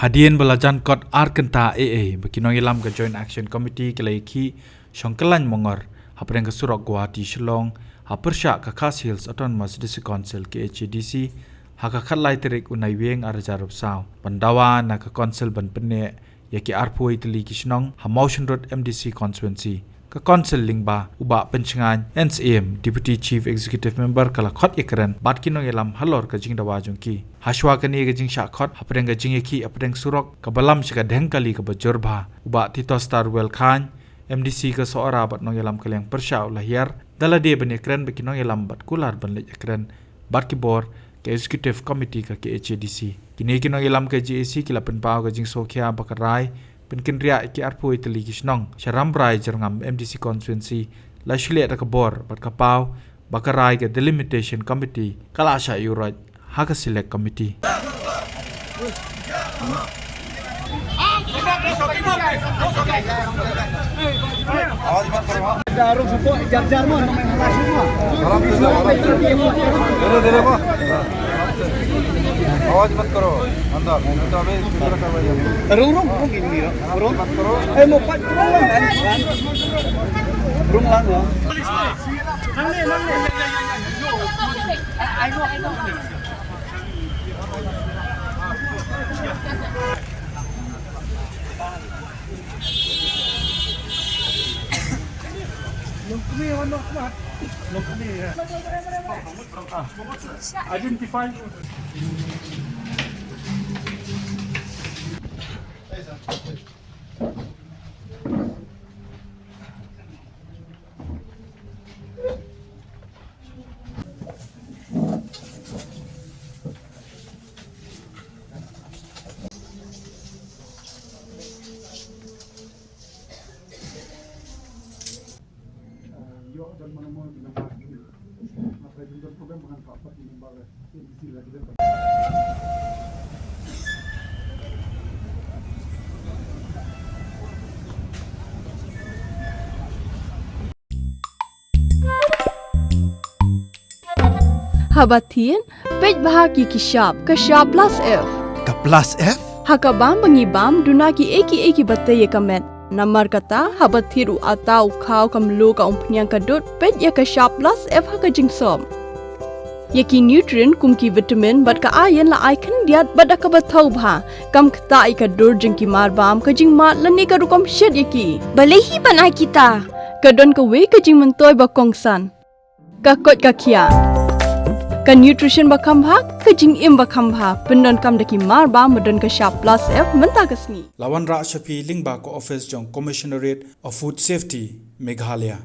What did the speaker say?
Hadien belajan Khot Arkenta AA bagi Nongïalam ke Joint Action Committee ke laiki Shongkelan Mongor hapreng ke Surok Guwahati Shillong hapersyak ke Khas Hills Autonomous District Council KHADC haka khatlai terik unai weng arajarop saw pandawa na ke council ban pene yaki arpui teli kisnong ha motion road MDC constituency ke council lingba uba pencengan NCM Deputy Chief Executive Member kala Khot ekran bat ki Nongïalam halor ke jing dawa jungki haswa kani ke jing syak Khot hapreng ke jing eki apreng surok ke balam sika dhengkali ke bajorba uba tito star well khan MDC ke Sohra bat Nongïalam kaliang persya lahir dalade ban ekran beki Nongïalam bat kular ban lej ekran bat ki bor ke Executive Committee ke KHADC kini ki Nongïalam ke JAC kila penpau ke jing Sohra bakarai Penkendria ki arpui teli kisnong Sharambrai jerngam MDC constituency la shile ta kabor bat kapau bakarai ke delimitation committee kala sha yurat haka select committee आवाज मत करो अंदर तो अभी दूसरा करवाइए room gini room मत करो mau pat room lang ya identify Hadien pej bahagi ki sharp plus F Ka plus F? hakabam bangibam dunaki eki batay kamet namar kata habathiru atau khau kamlu ka umpnyang kadut pej ya ka sharp plus F haka jingsom yaki nutrient kumki vitamin bat ka iron la icon diat bat ka bathau bha kam khta ka dur jingki marbam ka jing mat lani ka rukom shed yaki balehi banai kita kadon ka we ka jing mentoy ba kongsan ka kot ka khia ka nutrition bakam bha ka jing im bakam bha pendon kam daki marba modon ka sharp plus F menta kasni lawan ra shapi lingba ko office jong commissionerate of food safety Meghalaya